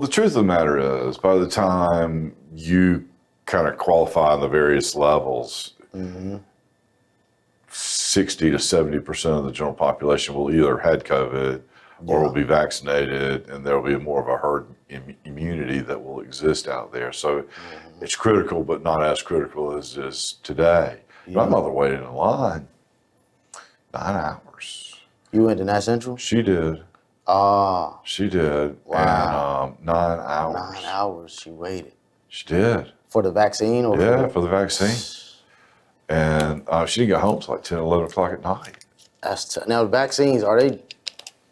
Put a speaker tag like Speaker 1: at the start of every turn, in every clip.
Speaker 1: the truth of the matter is, by the time you kind of qualify on the various levels, 60 to 70% of the general population will either had COVID or will be vaccinated, and there will be more of a herd immunity that will exist out there. So it's critical, but not as critical as it is today. My mother waited in line 9 hours.
Speaker 2: You went to Nat Central?
Speaker 1: She did.
Speaker 2: Ah.
Speaker 1: She did.
Speaker 2: Wow.
Speaker 1: And 9 hours.
Speaker 2: 9 hours she waited.
Speaker 1: She did.
Speaker 2: For the vaccine? Or
Speaker 1: for the vaccine. And she didn't get home till like 10, 11 o'clock at night.
Speaker 2: Now, the vaccines, are they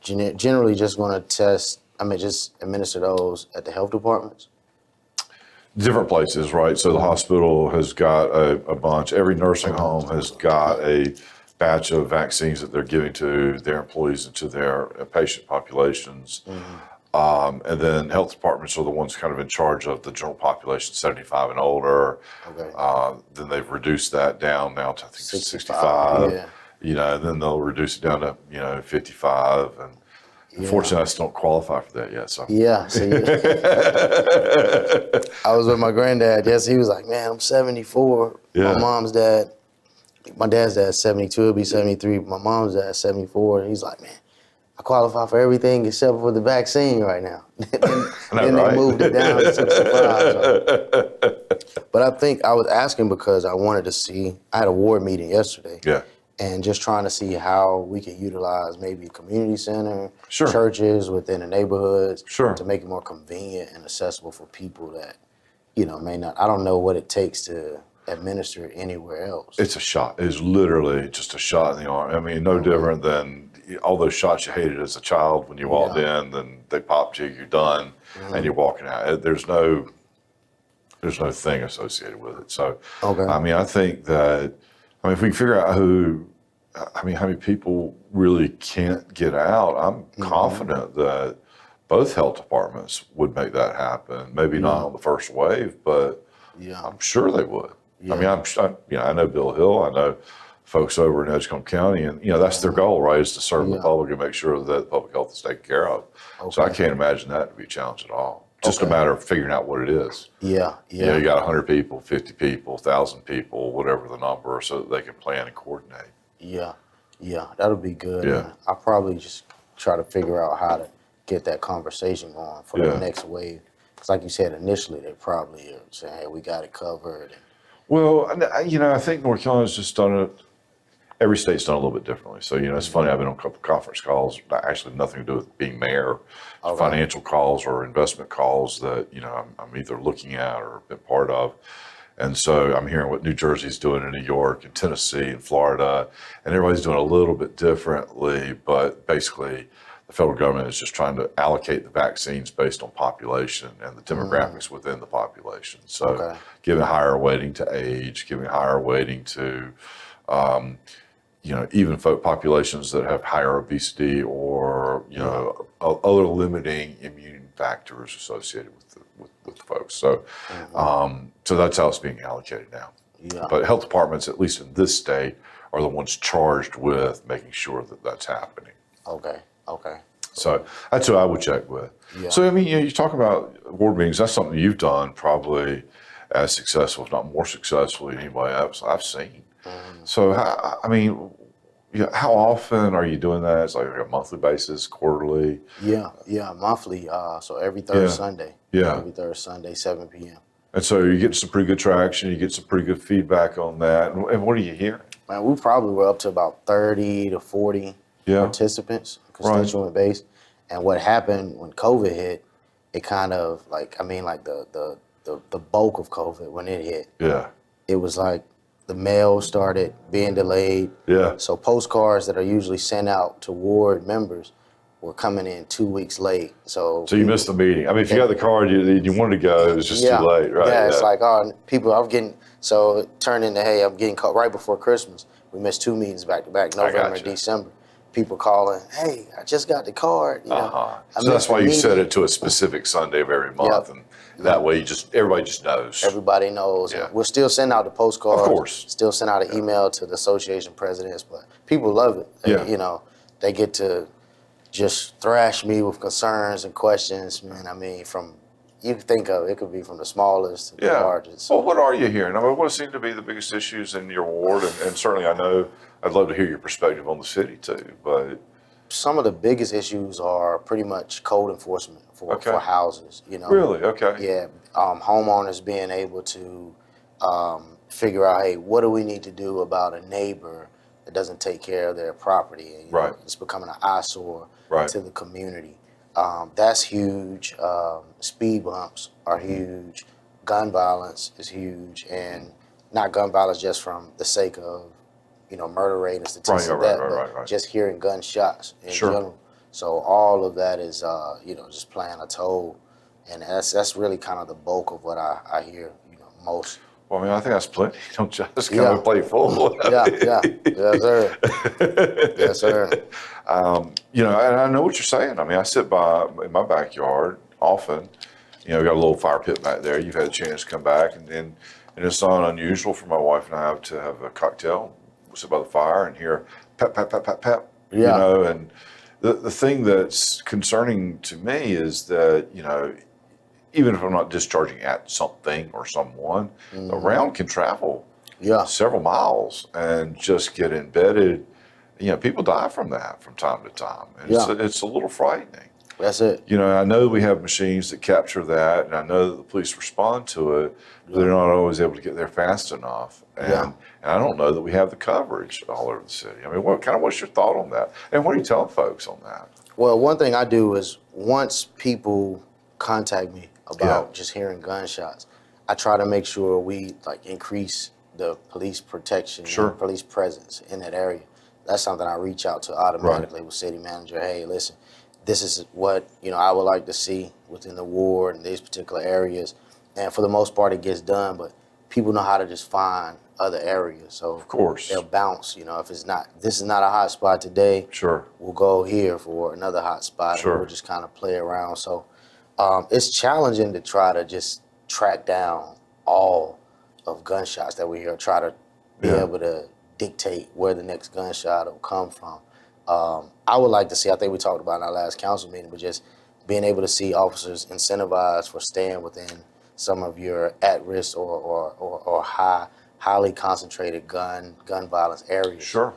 Speaker 2: generally just going to just administer those at the health departments?
Speaker 1: Different places, right? So the hospital has got a bunch. Every nursing home has got a batch of vaccines that they're giving to their employees and to their patient populations. And then health departments are the ones kind of in charge of the general population, 75 and older. Then they've reduced that down now to I think 65. And then they'll reduce it down to 55. And unfortunately, I still don't qualify for that yet. So
Speaker 2: I was with my granddad. Yes, he was like, "Man, I'm 74. My dad's dad's 72. He'll be 73. My mom's dad's 74. And he's like, man, I qualify for everything except for the vaccine right now." Then they moved it down to 65. So. But I think I was asking because I wanted to see, I had a ward meeting yesterday. And just trying to see how we could utilize maybe a community center, churches within the neighborhoods to make it more convenient and accessible for people that, may not, I don't know what it takes to administer it anywhere else.
Speaker 1: It's a shot. It's literally just a shot in the arm. I mean, no different than all those shots you hated as a child when you walked in, then they popped you, you're done, and you're walking out. There's no thing associated with it. So, I mean, I think that, if we can figure out how many people really can't get out, I'm confident that both health departments would make that happen. Maybe not on the first wave, but I'm sure they would. I mean, I know Bill Hill, I know folks over in Edgecombe County, and that's their goal, right? Is to serve the public and make sure that public health is taken care of. So I can't imagine that to be a challenge at all. Just a matter of figuring out what it is. You got 100 people, 50 people, 1,000 people, whatever the number, so that they can plan and coordinate.
Speaker 2: That'll be good. I'll probably just try to figure out how to get that conversation going for the next wave. Because like you said, initially they probably are saying, hey, we got it covered.
Speaker 1: Well, I think North Carolina's just done it. Every state's done a little bit differently. So, it's funny, I've been on a couple of conference calls, actually nothing to do with being mayor, financial calls or investment calls that, I'm either looking at or been part of. And so I'm hearing what New Jersey's doing in New York and Tennessee and Florida, and everybody's doing a little bit differently, but basically the federal government is just trying to allocate the vaccines based on population and the demographics within the population. So giving higher weighting to age, giving higher weighting to, even folk populations that have higher obesity or, other limiting immune factors associated with folks. So, so that's how it's being allocated now. But health departments, at least in this state, are the ones charged with making sure that that's happening. So that's what I would check with. So, I mean, you talk about ward meetings, that's something you've done probably as successful, if not more successfully than anybody else I've seen. So, how often are you doing that? It's like a monthly basis, quarterly?
Speaker 2: Monthly. So every third Sunday. Every third Sunday, 7 p.m.
Speaker 1: And so you get some pretty good traction, you get some pretty good feedback on that. And what are you hearing?
Speaker 2: Man, we probably were up to about 30 to 40 participants, constituent base. And what happened when COVID hit, it kind of the bulk of COVID when it hit. It was like the mail started being delayed. So postcards that are usually sent out to ward members were coming in 2 weeks late. So
Speaker 1: you missed the meeting. I mean, if you got the card, you wanted to go, it was just too late, right?
Speaker 2: It's like, so it turned into, hey, I'm getting caught right before Christmas. We missed 2 meetings back to back, November and December. People calling, hey, I just got the card.
Speaker 1: So that's why you set it to a specific Sunday of every month, and that way everybody just knows.
Speaker 2: Everybody knows. We'll still send out the postcards.
Speaker 1: Of course.
Speaker 2: Still send out an email to the association presidents, but people love it. They get to just thrash me with concerns and questions, man. I mean, from you can think of it could be from the smallest to the
Speaker 1: Yeah.
Speaker 2: largest.
Speaker 1: Well, what are you hearing? I mean, what seem to be the biggest issues in your ward? And certainly I know I'd love to hear your perspective on the city too, but
Speaker 2: Some of the biggest issues are pretty much code enforcement
Speaker 1: Okay.
Speaker 2: for houses. You know,
Speaker 1: really, okay.
Speaker 2: yeah, homeowners being able to figure out, hey, what do we need to do about a neighbor that doesn't take care of their property? And,
Speaker 1: Right.
Speaker 2: it's becoming an eyesore
Speaker 1: Right.
Speaker 2: to the community. That's huge. Speed bumps are huge. Gun violence is huge, and not gun violence just from the sake of murder rate and statistics
Speaker 1: Right,
Speaker 2: like that,
Speaker 1: right,
Speaker 2: but
Speaker 1: right, right.
Speaker 2: just hearing gunshots in
Speaker 1: Sure.
Speaker 2: general. So all of that is just playing a toll, and that's really kind of the bulk of what I hear most.
Speaker 1: Well, I mean, I think that's plenty. Don't just
Speaker 2: Yeah.
Speaker 1: come and play full.
Speaker 2: Yeah, yes sir, yes sir.
Speaker 1: And I know what you're saying. I mean, I sit in my backyard often. We got a little fire pit back there. You've had a chance to come back, and it's not unusual for my wife and I to have a cocktail, sit by the fire, and hear pep, pep, pep, pep, pep.
Speaker 2: Yeah.
Speaker 1: And the thing that's concerning to me is that even if I'm not discharging at something or someone, the round can travel
Speaker 2: Yeah,
Speaker 1: several miles and just get embedded. People die from that from time to time. And it's a little frightening.
Speaker 2: that's it.
Speaker 1: I know we have machines that capture that, and I know that the police respond to it, but they're not always able to get there fast enough. And I don't know that we have the coverage all over the city. I mean, what's your thought on that? And what are you telling folks on that?
Speaker 2: Well, one thing I do is once people contact me about just hearing gunshots, I try to make sure we increase the police protection
Speaker 1: Sure.
Speaker 2: and police presence in that area. That's something I reach out to automatically with city manager. Hey, listen, this is what I would like to see within the ward in these particular areas. And for the most part, it gets done, but people know how to just find other areas. So
Speaker 1: Of course.
Speaker 2: they'll bounce. If it's not, this is not a hot spot today.
Speaker 1: Sure.
Speaker 2: We'll go here for another hot spot.
Speaker 1: Sure.
Speaker 2: And we'll just kind of play around. So it's challenging to try to just track down all of gunshots that we hear. Try to be able to dictate where the next gunshot will come from. I would like to see, I think we talked about in our last council meeting, but just being able to see officers incentivized for staying within some of your at-risk or highly concentrated gun violence areas.
Speaker 1: Sure.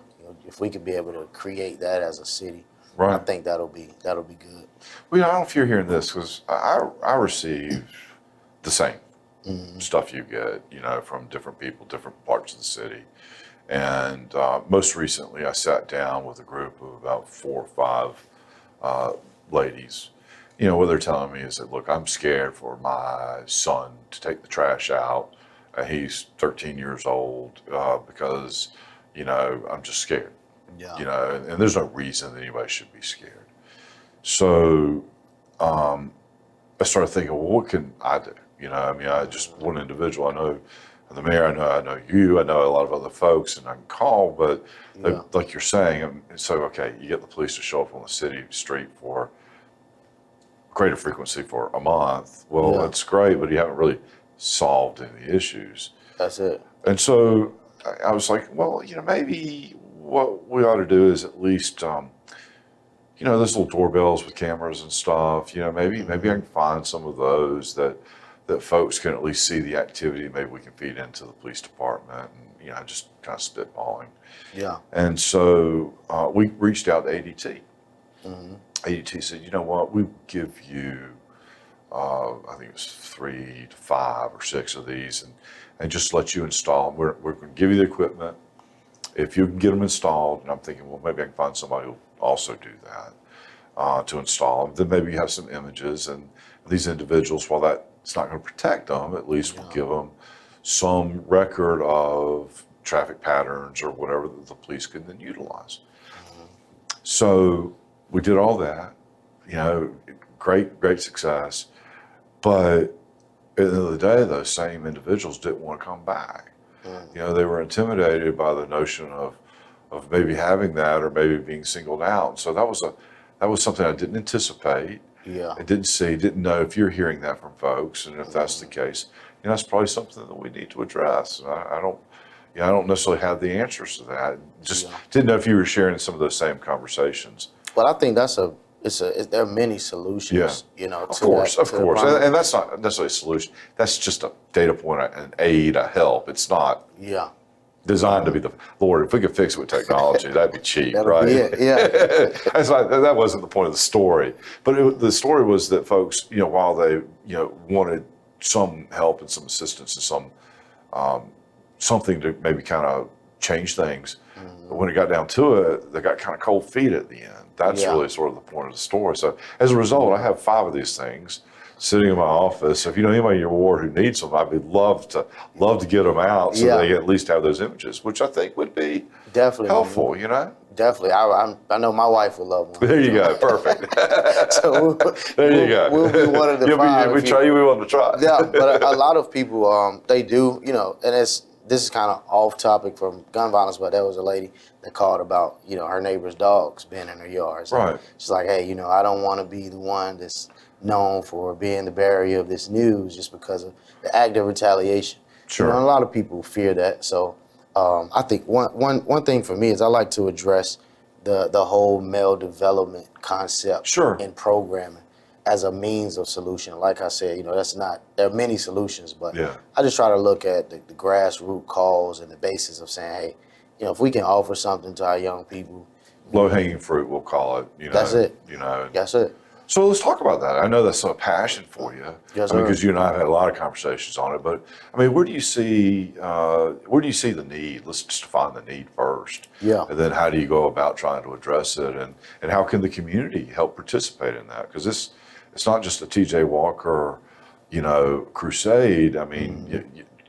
Speaker 2: If we could be able to create that as a city,
Speaker 1: Right.
Speaker 2: I think that'll be good.
Speaker 1: Well, I don't know if you're hearing this because I receive the same stuff you get, from different people, different parts of the city. And most recently, I sat down with a group of about 4 or 5 ladies. What they're telling me is that, look, I'm scared for my son to take the trash out. He's 13 years old because, I'm just scared.
Speaker 2: Yeah.
Speaker 1: And there's no reason that anybody should be scared. So I started thinking, well, what can I do? I just one individual. I know the mayor. I know you. I know a lot of other folks, and I can call. But like you're saying, so okay, you get the police to show up on the city street for greater frequency for a month. Well, that's great, but you haven't really solved any issues.
Speaker 2: That's it.
Speaker 1: And so I was like, well, maybe what we ought to do is at least, those little doorbells with cameras and stuff, maybe I can find some of those that folks can at least see the activity. Maybe we can feed into the police department and, just kind of spitballing.
Speaker 2: Yeah.
Speaker 1: And so we reached out to ADT. ADT said, you know what, we give you, I think it was 3 to 5 or 6 of these and just let you install them. We're going to give you the equipment. If you can get them installed, and I'm thinking, well, maybe I can find somebody who'll also do that to install them. Then maybe you have some images, and these individuals, while that's not going to protect them, at least will give them some record of traffic patterns or whatever that the police can then utilize. So we did all that, great success. But at the end of the day, those same individuals didn't want to come back. They were intimidated by the notion of maybe having that or maybe being singled out. So that was something I didn't anticipate.
Speaker 2: Yeah.
Speaker 1: I didn't know if you're hearing that from folks, and if that's the case, that's probably something that we need to address. And I don't necessarily have the answers to that. Just didn't know if you were sharing some of those same conversations.
Speaker 2: But I think that's there are many solutions,
Speaker 1: Yeah.
Speaker 2: to
Speaker 1: Of course,
Speaker 2: that.
Speaker 1: of course. And that's not necessarily a solution. That's just a data point, an aid, a help. It's not
Speaker 2: Yeah.
Speaker 1: designed to be the Lord. If we could fix it with technology, that'd be cheap,
Speaker 2: That'll
Speaker 1: right?
Speaker 2: be it. Yeah.
Speaker 1: That's like, that wasn't the point of the story. But the story was that folks, while they, wanted some help and some assistance and some something to maybe kind of change things, but when it got down to it, they got kind of cold feet at the end. That's
Speaker 2: Yeah.
Speaker 1: really sort of the point of the story. So as a result, I have 5 of these things sitting in my office. If you know anybody in your ward who needs them, I'd love to get them out so
Speaker 2: Yeah.
Speaker 1: they at least have those images, which I think would be
Speaker 2: Definitely
Speaker 1: helpful.
Speaker 2: Definitely. I know my wife would love one.
Speaker 1: There you go. Perfect.
Speaker 2: So
Speaker 1: There you go.
Speaker 2: We'll be one of the 5.
Speaker 1: We try. We want to try.
Speaker 2: Yeah, but a lot of people, they do, and this is kind of off topic from gun violence, but there was a lady that called about, her neighbor's dogs being in her yards.
Speaker 1: Right.
Speaker 2: She's like, hey, I don't want to be the one that's known for being the barrier of this news just because of the act of retaliation.
Speaker 1: Sure.
Speaker 2: And a lot of people fear that. So I think one thing for me is I like to address the whole male development concept
Speaker 1: Sure.
Speaker 2: in programming as a means of solution. Like I said, there are many solutions, but
Speaker 1: Yeah.
Speaker 2: I just try to look at the grassroots cause and the basis of saying, hey, if we can offer something to our young people,
Speaker 1: Low hanging fruit, we'll call it.
Speaker 2: That's it. That's it.
Speaker 1: So let's talk about that. I know that's a passion for you.
Speaker 2: Yes,
Speaker 1: because
Speaker 2: sir.
Speaker 1: you and I have had a lot of conversations on it. But where do you see the need? Let's just define the need first.
Speaker 2: Yeah.
Speaker 1: And then how do you go about trying to address it, and how can the community help participate in that? Because it's not just a TJ Walker, crusade.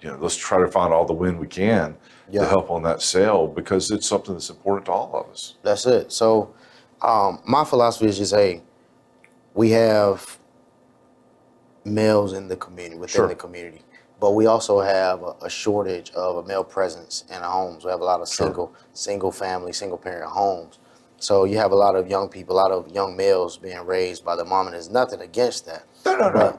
Speaker 1: Let's try to find all the win we can to help on that sale, because it's something that's important to all of us.
Speaker 2: That's it. So my philosophy is just, hey, we have males in the community, within
Speaker 1: Sure.
Speaker 2: the community, but we also have a shortage of a male presence in our homes. We have a lot of
Speaker 1: Sure.
Speaker 2: single family, single parent homes. So you have a lot of young people, a lot of young males being raised by the mom, and there's nothing against that.
Speaker 1: No.
Speaker 2: But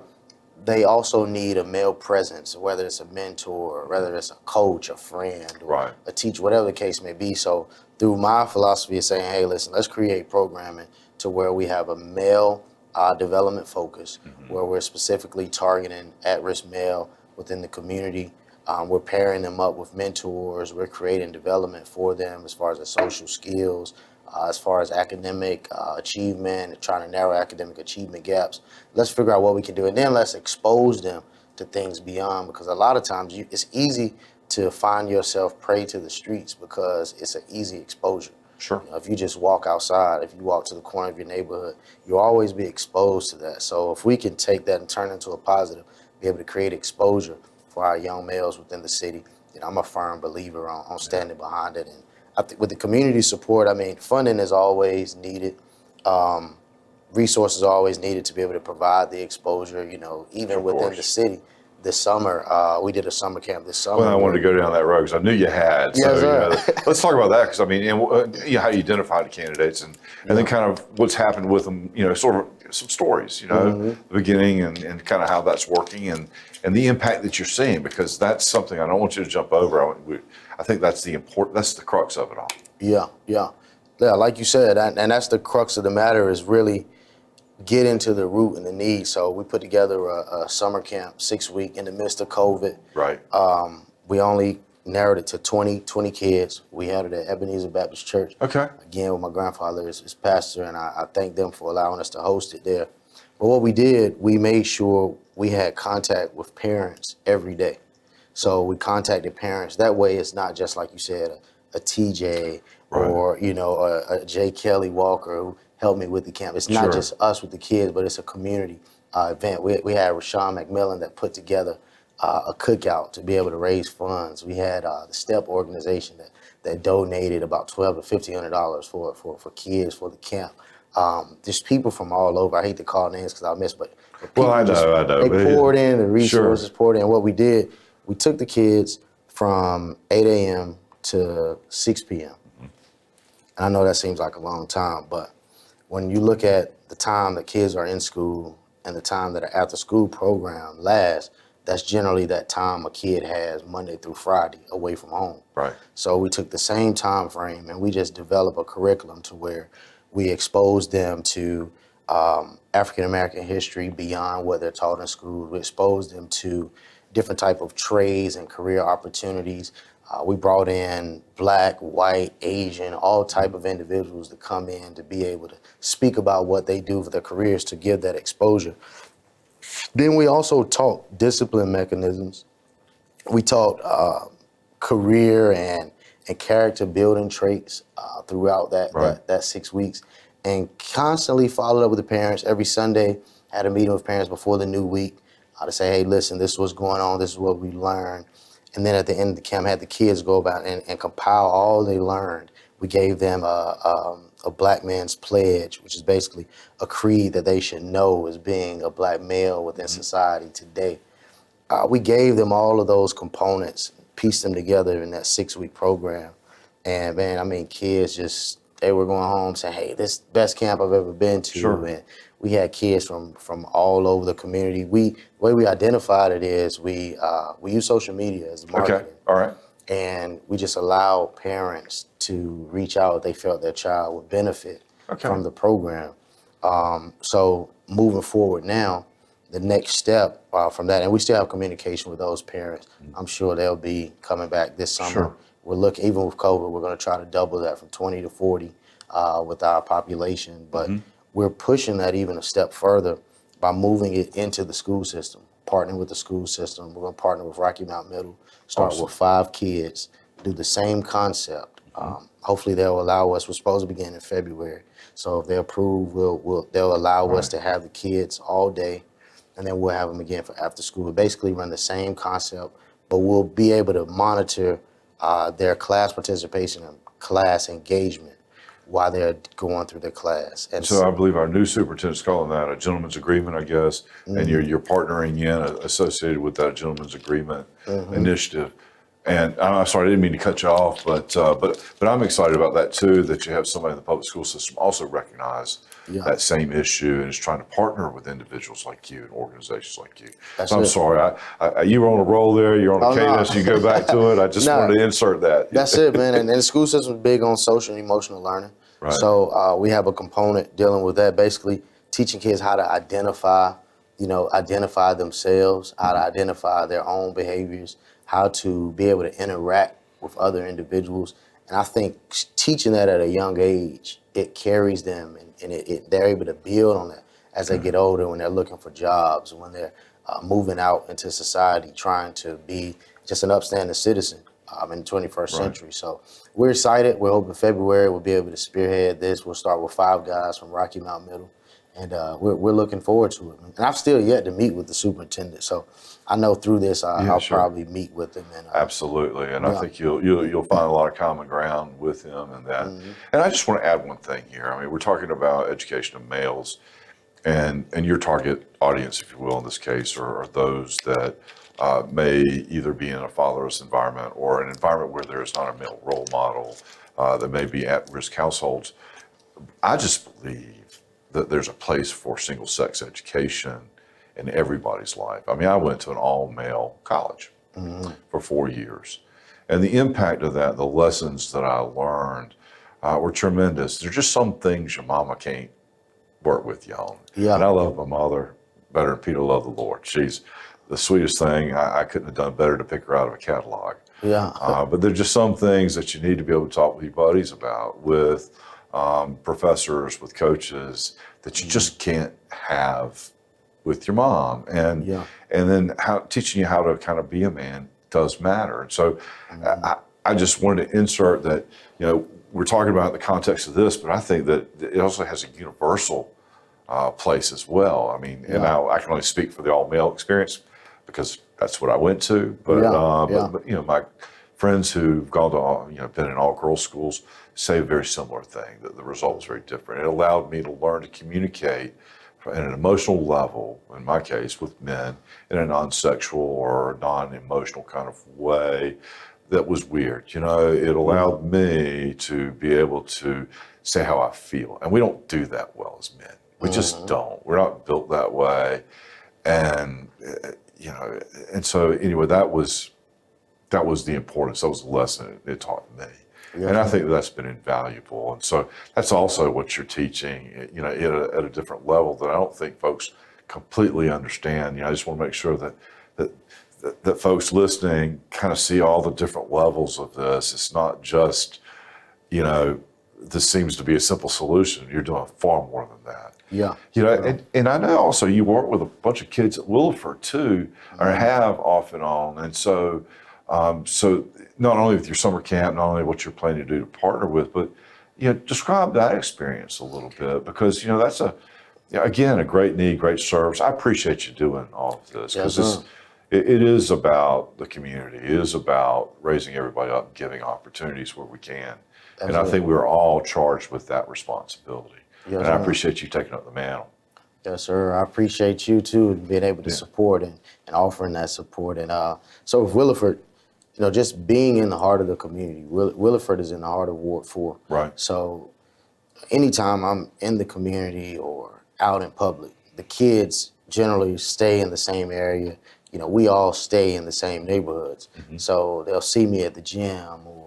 Speaker 2: they also need a male presence, whether it's a mentor, whether it's a coach, a friend, or
Speaker 1: Right.
Speaker 2: a teacher, whatever the case may be. So through my philosophy of saying, hey, listen, let's create programming to where we have a male development focus, where we're specifically targeting at-risk male within the community. We're pairing them up with mentors. We're creating development for them as far as their social skills, as far as academic achievement, trying to narrow academic achievement gaps. Let's figure out what we can do, and then let's expose them to things beyond, because a lot of times it's easy to find yourself prey to the streets because it's an easy exposure.
Speaker 1: Sure.
Speaker 2: If you just walk outside, if you walk to the corner of your neighborhood, you'll always be exposed to that. So if we can take that and turn it into a positive, be able to create exposure for our young males within the city, I'm a firm believer on standing behind it. And I think with the community support, funding is always needed. Resources are always needed to be able to provide the exposure, even
Speaker 1: Of
Speaker 2: within
Speaker 1: course.
Speaker 2: the city. This summer, we did a summer camp this summer.
Speaker 1: Well, I wanted to go down that road because I knew you had.
Speaker 2: Yes, sir.
Speaker 1: Let's talk about that, because how you identify the candidates, and then kind of what's happened with them. Sort of some stories. The beginning and kind of how that's working, and the impact that you're seeing, because that's something I don't want you to jump over. I think that's the crux of it all.
Speaker 2: Yeah. Like you said, and that's the crux of the matter, is really get into the root and the need. So we put together a summer camp, 6-week, in the midst of COVID.
Speaker 1: Right.
Speaker 2: We only narrowed it to 20 kids. We had it at Ebenezer Baptist Church.
Speaker 1: Okay.
Speaker 2: Again, with my grandfather as pastor, and I thank them for allowing us to host it there. But what we did, we made sure we had contact with parents every day. So we contacted parents. That way it's not just, like you said, a TJ or, a J. Kelly Walker who helped me with the camp. It's not
Speaker 1: Sure.
Speaker 2: just us with the kids, but it's a community event. We had Rashawn McMillan that put together a cookout to be able to raise funds. We had the STEP organization that donated about $1,200 to $1,500 for kids for the camp. Just people from all over. I hate to call names because I'll miss, but people
Speaker 1: I know.
Speaker 2: They poured in, the resources
Speaker 1: Sure.
Speaker 2: poured in. What we did, we took the kids from 8 a.m. to 6 p.m. And I know that seems like a long time, but when you look at the time the kids are in school and the time that an after-school program lasts, that's generally that time a kid has Monday through Friday away from home.
Speaker 1: Right.
Speaker 2: So we took the same time frame and we just developed a curriculum to where we exposed them to African American history beyond what they're taught in school. We exposed them to different type of trades and career opportunities. We brought in Black, white, Asian, all type of individuals to come in to be able to speak about what they do for their careers to give that exposure. Then we also taught discipline mechanisms. We taught career and character building traits throughout that 6 weeks, and constantly followed up with the parents every Sunday. Had a meeting with parents before the new week to say, hey, listen, this is what's going on, this is what we learned. And then at the end of the camp, had the kids go about and compile all they learned. We gave them a Black man's pledge, which is basically a creed that they should know as being a Black male within society today. We gave them all of those components, pieced them together in that 6-week program. And man, I mean, kids they were going home saying, hey, this is the best camp I've ever been to.
Speaker 1: Sure.
Speaker 2: And we had kids from all over the community. The way we identified it is we use social media as marketing.
Speaker 1: Okay, all right.
Speaker 2: And we just allow parents to reach out if they felt their child would benefit from the program. So moving forward now, the next step from that, and we still have communication with those parents. I'm sure they'll be coming back this summer.
Speaker 1: Sure.
Speaker 2: We're looking, even with COVID, we're going to try to double that from 20 to 40 with our population. But we're pushing that even a step further by moving it into the school system, partnering with the school system. We're going to partner with Rocky Mount Middle, start with 5 kids, do the same concept. Hopefully they'll allow us, we're supposed to begin in February. So if they approve, they'll allow us to have the kids all day, and then we'll have them again for after school. We basically run the same concept, but we'll be able to monitor their class participation and class engagement while they're going through their class. And
Speaker 1: so I believe our new superintendent's calling that a gentleman's agreement, I guess, and you're partnering in associated with that gentleman's agreement initiative. And I'm sorry, I didn't mean to cut you off, but I'm excited about that too, that you have somebody in the public school system also recognize that same issue and is trying to partner with individuals like you and organizations like you. So I'm sorry, you were on a roll there, you're on a cadence, you go back to it. I just wanted to insert that.
Speaker 2: That's it, man. And the school system is big on social and emotional learning.
Speaker 1: Right.
Speaker 2: So we have a component dealing with that, basically teaching kids how to identify themselves, how to identify their own behaviors, how to be able to interact with other individuals. And I think teaching that at a young age, it carries them and they're able to build on that as they get older, when they're looking for jobs, when they're moving out into society, trying to be just an upstanding citizen in the 21st century. So we're excited. We're hoping February we'll be able to spearhead this. We'll start with 5 guys from Rocky Mount Middle. And we're looking forward to it. And I've still yet to meet with the superintendent. So I know through this, I'll probably meet with him. And,
Speaker 1: absolutely. And I think you'll find a lot of common ground with him and that. And I just want to add one thing here. I mean, we're talking about education of males, and your target audience, if you will, in this case, are those that may either be in a fatherless environment or an environment where there is not a male role model, that may be at-risk households. I just believe that there's a place for single-sex education in everybody's life. I mean, I went to an all-male college for 4 years. And the impact of that, the lessons that I learned were tremendous. There's just some things your mama can't work with you on.
Speaker 2: Yeah.
Speaker 1: And I love my mother better than Peter loved the Lord. She's the sweetest thing. I couldn't have done better to pick her out of a catalog.
Speaker 2: Yeah.
Speaker 1: But there's just some things that you need to be able to talk with your buddies about, with professors, with coaches, that you just can't have with your mom. And then teaching you how to kind of be a man does matter. And so I just wanted to insert that, we're talking about the context of this, but I think that it also has a universal place as well. I mean, and I can only speak for the all-male experience because that's what I went to. But my friends who've gone to been in all-girls schools say a very similar thing, that the result was very different. It allowed me to learn to communicate at an emotional level, in my case, with men in a non-sexual or non-emotional kind of way that was weird. It allowed me to be able to say how I feel. And we don't do that well as men. We just don't. We're not built that way. And, and so anyway, that was the importance. That was the lesson it taught me.
Speaker 2: Yes,
Speaker 1: and I
Speaker 2: sir.
Speaker 1: think that's been invaluable. And so that's also what you're teaching, at a different level that I don't think folks completely understand. I just want to make sure that folks listening kind of see all the different levels of this. It's not just, this seems to be a simple solution. You're doing far more than that.
Speaker 2: Yeah.
Speaker 1: And I know also you work with a bunch of kids at Williford too, or have off and on. And so, so not only with your summer camp, not only what you're planning to do to partner with, but, describe that experience a little bit, because, that's again, a great need, great service. I appreciate you doing all of this,
Speaker 2: Yes,
Speaker 1: because
Speaker 2: sir.
Speaker 1: it is about the community. It is about raising everybody up and giving opportunities where we can. And I think we're all charged with that responsibility.
Speaker 2: Yes,
Speaker 1: and I
Speaker 2: sir.
Speaker 1: appreciate you taking up the mantle.
Speaker 2: Yes, sir. I appreciate you too, being able to support and offering that support. And so with Williford, just being in the heart of the community, Williford is in the heart of Ward 4.
Speaker 1: Right.
Speaker 2: So anytime I'm in the community or out in public, the kids generally stay in the same area. We all stay in the same neighborhoods. So they'll see me at the gym, or,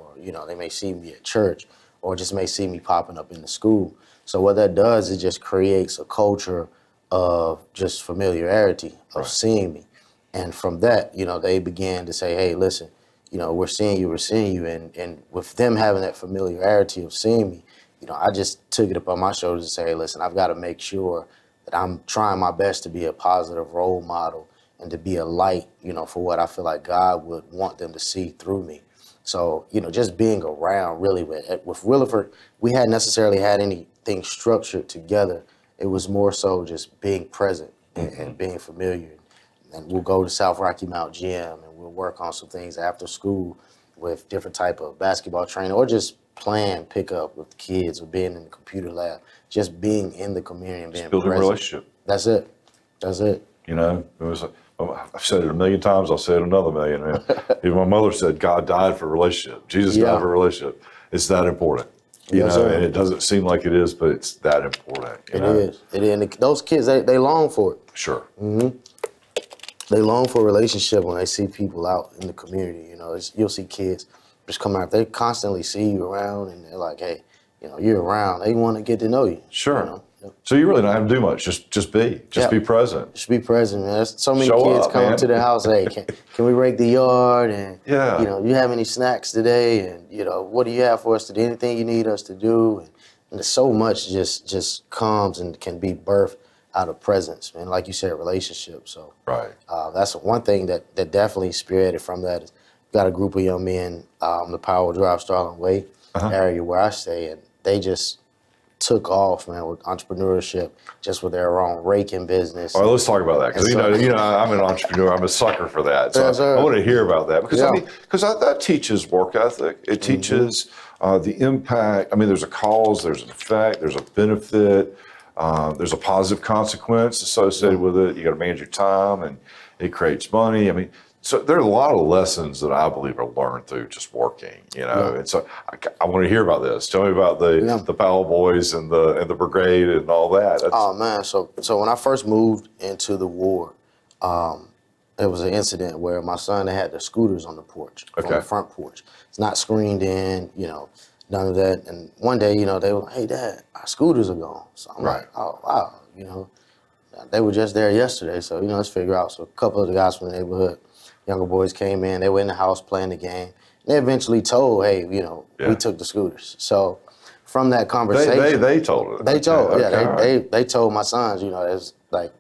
Speaker 2: they may see me at church, or just may see me popping up in the school. So what that does is just creates a culture of just familiarity of seeing me. And from that, they began to say, hey, listen, we're seeing you. And with them having that familiarity of seeing me, I just took it upon my shoulders to say, hey, listen, I've got to make sure that I'm trying my best to be a positive role model and to be a light, for what I feel like God would want them to see through me. So, just being around really with Williford, we hadn't necessarily had anything structured together. It was more so just being present and being familiar. And we'll go to South Rocky Mount Gym and we'll work on some things after school with different type of basketball training, or just playing pickup with kids, or being in the computer lab, just being in the community and being
Speaker 1: Building a
Speaker 2: present.
Speaker 1: relationship.
Speaker 2: That's it.
Speaker 1: It was. I've said it a million times. I'll say it another million. Man. Even my mother said, "God died for a relationship. Jesus died for a relationship." It's that important,
Speaker 2: Yes, sir.
Speaker 1: And it doesn't seem like it is, but it's that important.
Speaker 2: It is. And those kids, they long for it.
Speaker 1: Sure.
Speaker 2: They long for a relationship when they see people out in the community. You'll see kids just come out. They constantly see you around, and they're like, hey, you're around. They want to get to know you.
Speaker 1: Sure. So you really don't have to do much. Just be. Be present.
Speaker 2: Just be present, man. There's so many
Speaker 1: Show
Speaker 2: kids
Speaker 1: up,
Speaker 2: coming
Speaker 1: man.
Speaker 2: to the house. Hey, can we rake the yard? And
Speaker 1: Yeah.
Speaker 2: you have any snacks today? And what do you have for us to do? Anything you need us to do? And there's so much just comes and can be birthed out of presence, man. Like you said, relationships. So
Speaker 1: Right.
Speaker 2: that's one thing that definitely spearheaded from that. Is got a group of young men, the Power Drive Starling Way area where I stay, and they just took off, man, with entrepreneurship, just with their own raking business.
Speaker 1: All right, let's talk about that, because
Speaker 2: And
Speaker 1: I'm an entrepreneur. I'm a sucker for that. So
Speaker 2: Yes, sir.
Speaker 1: I want to hear about that, because
Speaker 2: Yeah.
Speaker 1: that teaches work ethic. It teaches the impact. There's a cause, there's an effect, there's a benefit, there's a positive consequence associated with it. You got to manage your time, and it creates money. So there are a lot of lessons that I believe are learned through just working, And so I want to hear about this. Tell me about the Powell Boys and the brigade and all that.
Speaker 2: Oh man, so when I first moved into the ward, there was an incident where my son had the scooters on the porch, on the front porch. It's not screened in, none of that. And one day, they were like, "Hey, Dad, our scooters are gone." So I'm like, "Oh wow," They were just there yesterday, so let's figure out. So a couple of the guys from the neighborhood, younger boys, came in. They were in the house playing the game. They eventually told, "Hey, we took the scooters." So from that conversation,
Speaker 1: they told it.
Speaker 2: They told, they told my sons, it's like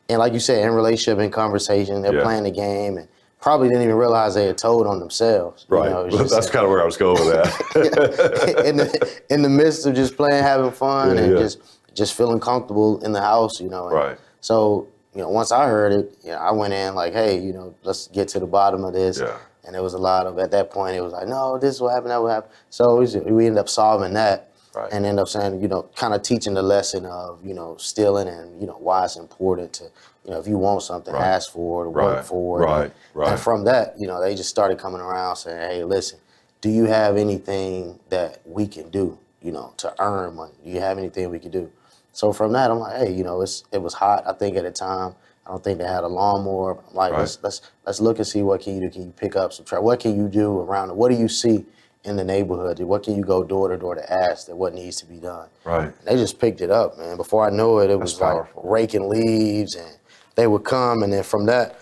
Speaker 2: and like you said, in relationship, in conversation, they're playing the game, and probably didn't even realize they had told on themselves.
Speaker 1: Right. That's kind of where I was going with
Speaker 2: that. in the midst of just playing, having fun, and just feeling comfortable in the house, And
Speaker 1: Right.
Speaker 2: So, once I heard it, I went in like, hey, let's get to the bottom of this.
Speaker 1: Yeah.
Speaker 2: And there was a lot of, at that point, it was like, no, this is what happened, that what happened. So we ended up solving that.
Speaker 1: Right.
Speaker 2: And end up saying, kind of teaching the lesson of, stealing, and, why it's important to, if you want something, ask for it, work for it.
Speaker 1: Right.
Speaker 2: And from that, they just started coming around saying, hey, listen, do you have anything that we can do, to earn money? Do you have anything we can do? So from that, I'm like, hey, it was hot, I think, at the time. I don't think they had a lawnmower. But I'm like, let's look and see what can you do. Can you pick up some trash? What can you do around it? What do you see in the neighborhood? What can you go door to door to ask that what needs to be done?
Speaker 1: Right.
Speaker 2: And they just picked it up, man. Before I know it, it was
Speaker 1: powerful.
Speaker 2: like raking leaves, and they would come, and then from that,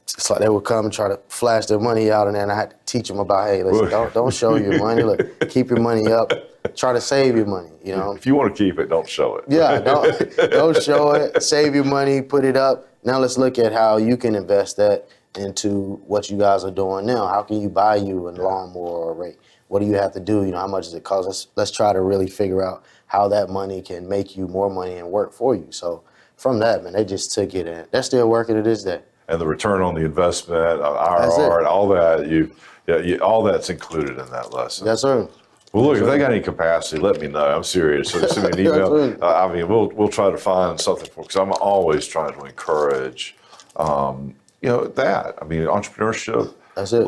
Speaker 2: it's like they would come and try to flash their money out, and then I had to teach them about, hey, listen, don't show your money. Look, keep your money up. Try to save your money, you know?
Speaker 1: If you want to keep it, don't show it.
Speaker 2: Yeah, don't show it. Save your money, put it up. Now let's look at how you can invest that into what you guys are doing now. How can you buy you a lawnmower or a rake? What do you have to do? You know, how much does it cost? Let's try to really figure out how that money can make you more money and work for you. So from that, man, they just took it, and they're still working to this day.
Speaker 1: And the return on the investment, IRR, and all that, all that's included in that lesson.
Speaker 2: Yes, sir.
Speaker 1: Well, look, if they got any capacity, let me know. I'm serious. So send me an email. I mean, we'll try to find something for, because I'm always trying to encourage, that. I mean, entrepreneurship.
Speaker 2: That's it.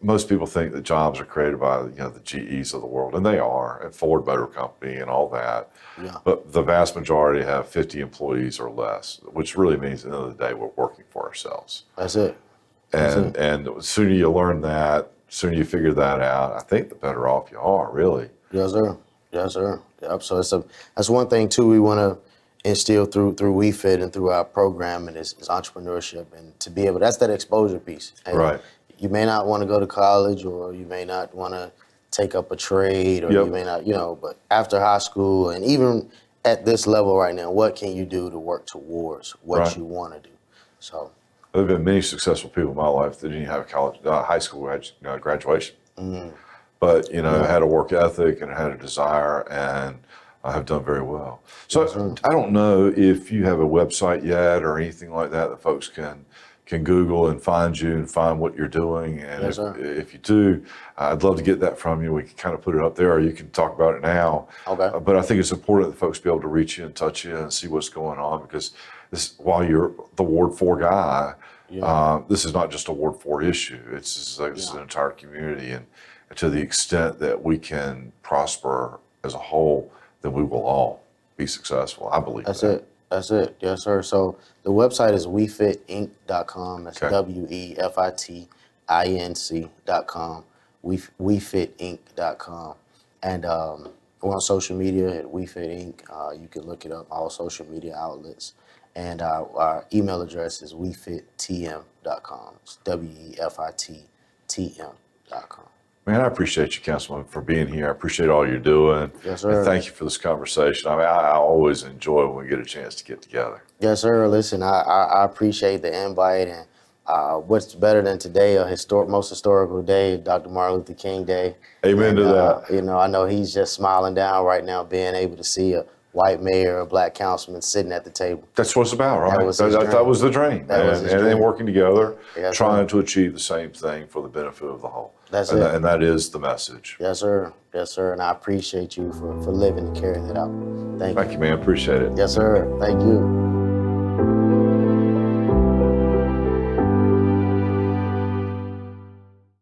Speaker 1: Most people think that jobs are created by, the GEs of the world, and they are, and Ford Motor Company and all that.
Speaker 2: Yeah.
Speaker 1: But the vast majority have 50 employees or less, which really means at the end of the day, we're working for ourselves.
Speaker 2: That's it.
Speaker 1: And the sooner you learn that, sooner you figure that out, I think the better off you are, really.
Speaker 2: Yes, sir. Yes, sir. Yep. So that's one thing too we want to instill through WeFit and through our programming is entrepreneurship, and to be able, that's that exposure piece. And
Speaker 1: Right.
Speaker 2: you may not want to go to college, or you may not want to take up a trade, or you may not, but after high school and even at this level right now, what can you do to work towards what you want to do? So
Speaker 1: there have been many successful people in my life that didn't have high school graduation.
Speaker 2: Mm-hmm.
Speaker 1: But, had a work ethic and had a desire, and have done very well. So I don't know if you have a website yet or anything like that folks can Google and find you and find what you're doing. And if you do, I'd love to get that from you. We can kind of put it up there, or you can talk about it now.
Speaker 2: Okay.
Speaker 1: But I think it's important that folks be able to reach you and touch you and see what's going on, because while you're the Ward 4 guy, this is not just a Ward 4 issue. It's an entire community. And to the extent that we can prosper as a whole, then we will all be successful. I believe
Speaker 2: that's it. That's it. Yes, sir. So the website is wefitinc.com. That's WeFitinc.com. Wefitinc.com. And we're on social media at WeFit Inc. You can look it up, all social media outlets. And our email address is wefittm.com. It's WeFittm.com.
Speaker 1: Man, I appreciate you, Councilman, for being here. I appreciate all you're doing.
Speaker 2: Yes, sir.
Speaker 1: And thank you for this conversation. I mean, I always enjoy when we get a chance to get together.
Speaker 2: Yes, sir. Listen, I appreciate the invite, and what's better than today, most historical day, Dr. Martin Luther King Day.
Speaker 1: Amen to that.
Speaker 2: I know he's just smiling down right now, being able to see a white mayor, a black councilman sitting at the table.
Speaker 1: That's what it's about, right?
Speaker 2: That was
Speaker 1: the dream. And working together, trying to achieve the same thing for the benefit of the whole.
Speaker 2: That's it.
Speaker 1: And that is the message.
Speaker 2: Yes, sir. Yes, sir. And I appreciate you for living and carrying it out. Thank you.
Speaker 1: Thank you, man. Appreciate it.
Speaker 2: Yes, sir. Thank you.